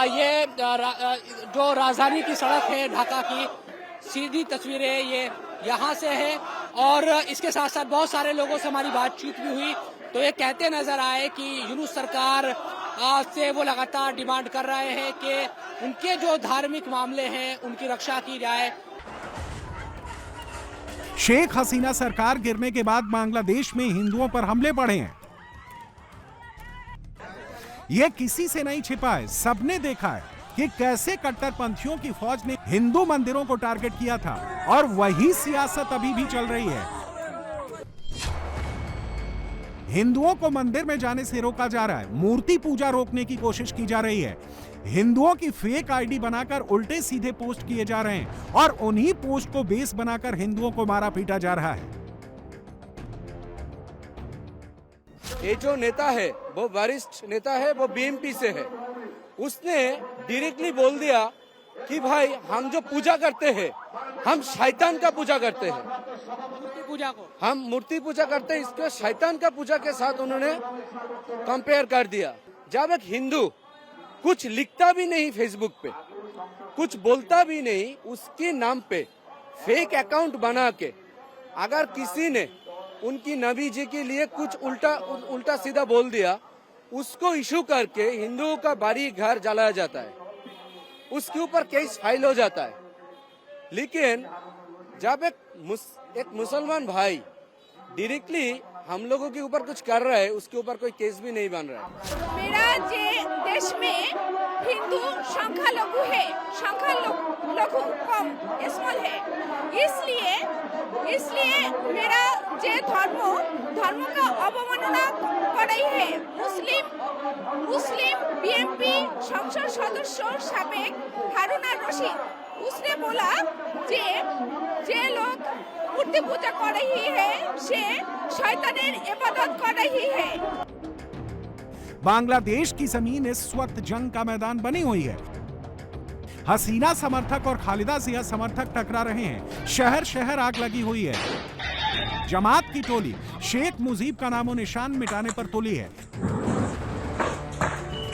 ये जो राजधानी की सड़क है ढाका की, सीधी तस्वीरें ये यहाँ से है और इसके साथ साथ बहुत सारे लोगों से हमारी बातचीत भी हुई तो ये कहते नजर आए कि यूनुस सरकार से वो लगातार डिमांड कर रहे हैं कि उनके जो धार्मिक मामले हैं उनकी रक्षा की जाए। शेख हसीना सरकार गिरने के बाद बांग्लादेश में हिंदुओं पर हमले बढ़े हैं। यह किसी से नहीं छिपा है, सबने देखा है कि कैसे कट्टरपंथियों की फौज ने हिंदू मंदिरों को टारगेट किया था और वही सियासत अभी भी चल रही है। हिंदुओं को मंदिर में जाने से रोका जा रहा है, मूर्ति पूजा रोकने की कोशिश की जा रही है, हिंदुओं की फेक आईडी बनाकर उल्टे सीधे पोस्ट किए जा रहे हैं और उन्हीं पोस्ट को बेस बनाकर हिंदुओं को मारा पीटा जा रहा है। ये जो नेता है वो वरिष्ठ नेता है, वो बीएमपी से है। उसने डायरेक्टली बोल दिया कि भाई हम जो पूजा करते हैं हम शैतान का पूजा करते हैं, मूर्ति पूजा को हम मूर्ति पूजा करते हैं, इसको शैतान का पूजा के साथ उन्होंने कंपेयर कर दिया। जब एक हिंदू कुछ लिखता भी नहीं फेसबुक पे, कुछ बोलता भी नहीं, उसके नाम पे फेक अकाउंट बना के अगर किसी ने उनकी नबी जी के लिए कुछ उल्टा सीधा बोल दिया, उसको इशू करके हिंदुओं का बाड़ी घर जलाया जाता है, उसके ऊपर केस फाइल हो जाता है। लेकिन जब एक मुसलमान भाई डायरेक्टली हम लोगों के ऊपर कुछ कर रहा है, उसके ऊपर कोई केस भी नहीं बन रहा है। मेरा देश में हिंदू संख्या लघु है, संख्या लघु कम स्मॉल है, इसलिए मेरा जे धर्म का अवमानना कर रही है। मुस्लिम बीएमपी संसद सदस्य साबिक हारुना रशीद, उसने बोला जे लोग मूर्ति पूजा कर रही है से शैतानेर इबादत कर रही है। बांग्लादेश की जमीन इस वक्त जंग का मैदान बनी हुई है। हसीना समर्थक और खालिदा जिया समर्थक टकरा रहे हैं, शहर शहर आग लगी हुई है। जमात की टोली शेख मुजीब का नामो निशान मिटाने पर तुली है।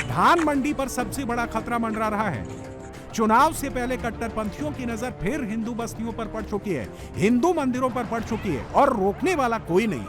धान मंडी पर सबसे बड़ा खतरा मंडरा रहा है। चुनाव से पहले कट्टरपंथियों की नजर फिर हिंदू बस्तियों पर पड़ चुकी है, हिंदू मंदिरों पर पड़ चुकी है और रोकने वाला कोई नहीं।